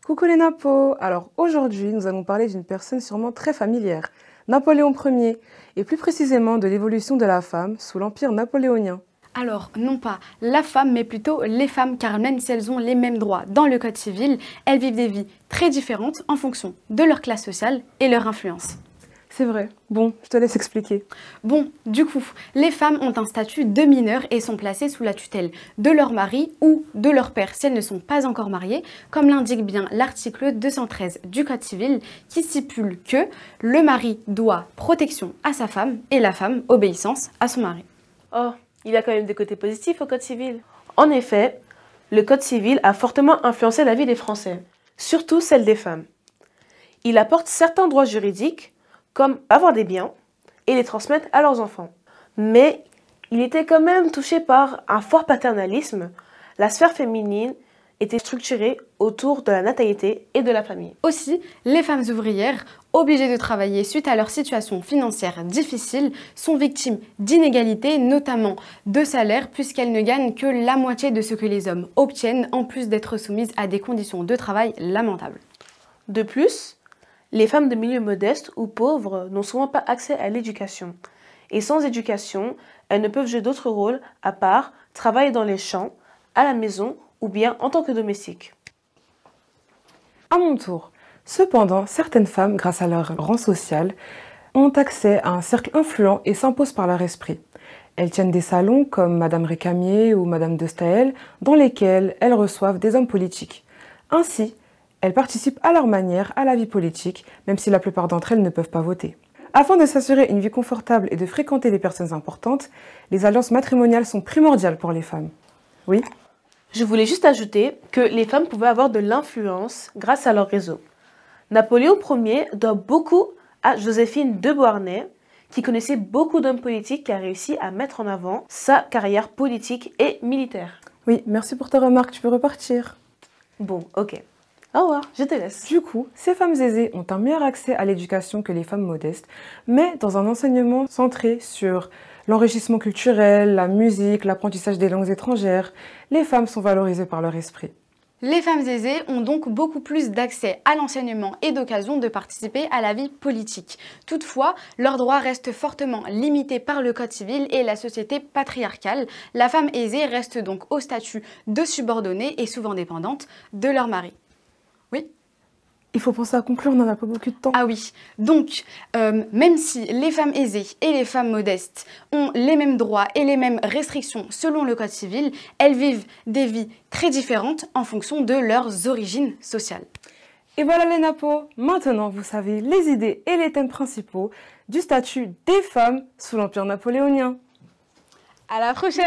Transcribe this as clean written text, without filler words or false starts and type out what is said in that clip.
Coucou les Napos! Alors aujourd'hui, nous allons parler d'une personne sûrement très familière, Napoléon Ier, et plus précisément de l'évolution de la femme sous l'Empire napoléonien. Alors, non pas la femme, mais plutôt les femmes, car même si elles ont les mêmes droits dans le Code civil, elles vivent des vies très différentes en fonction de leur classe sociale et leur influence. C'est vrai. Bon, je te laisse expliquer. Bon, du coup, les femmes ont un statut de mineur et sont placées sous la tutelle de leur mari ou de leur père si elles ne sont pas encore mariées, comme l'indique bien l'article 213 du Code civil qui stipule que le mari doit protection à sa femme et la femme obéissance à son mari. Oh, il y a quand même des côtés positifs au Code civil. En effet, le Code civil a fortement influencé la vie des Français, surtout celle des femmes. Il apporte certains droits juridiques, comme avoir des biens et les transmettre à leurs enfants. Mais il était quand même touché par un fort paternalisme. La sphère féminine était structurée autour de la natalité et de la famille. Aussi, les femmes ouvrières, obligées de travailler suite à leur situation financière difficile, sont victimes d'inégalités, notamment de salaire, puisqu'elles ne gagnent que la moitié de ce que les hommes obtiennent, en plus d'être soumises à des conditions de travail lamentables. De plus, les femmes de milieux modestes ou pauvres n'ont souvent pas accès à l'éducation. Et sans éducation, elles ne peuvent jouer d'autres rôles à part travailler dans les champs, à la maison ou bien en tant que domestique. À mon tour. Cependant, certaines femmes, grâce à leur rang social, ont accès à un cercle influent et s'imposent par leur esprit. Elles tiennent des salons comme Madame Récamier ou Madame de Staël, dans lesquels elles reçoivent des hommes politiques. Ainsi, elles participent à leur manière à la vie politique, même si la plupart d'entre elles ne peuvent pas voter. Afin de s'assurer une vie confortable et de fréquenter des personnes importantes, les alliances matrimoniales sont primordiales pour les femmes. Oui? Je voulais juste ajouter que les femmes pouvaient avoir de l'influence grâce à leur réseau. Napoléon Ier doit beaucoup à Joséphine de Beauharnais, qui connaissait beaucoup d'hommes politiques qui a réussi à mettre en avant sa carrière politique et militaire. Oui, merci pour ta remarque, tu peux repartir. Bon, ok. Au revoir, je te laisse. Du coup, ces femmes aisées ont un meilleur accès à l'éducation que les femmes modestes, mais dans un enseignement centré sur l'enrichissement culturel, la musique, l'apprentissage des langues étrangères, les femmes sont valorisées par leur esprit. Les femmes aisées ont donc beaucoup plus d'accès à l'enseignement et d'occasion de participer à la vie politique. Toutefois, leurs droits restent fortement limités par le Code civil et la société patriarcale. La femme aisée reste donc au statut de subordonnée et souvent dépendante de leur mari. Oui. Il faut penser à conclure, on n'en a pas beaucoup de temps. Ah oui, donc même si les femmes aisées et les femmes modestes ont les mêmes droits et les mêmes restrictions selon le Code civil, elles vivent des vies très différentes en fonction de leurs origines sociales. Et voilà les Napos, maintenant vous savez les idées et les thèmes principaux du statut des femmes sous l'Empire napoléonien. À la prochaine!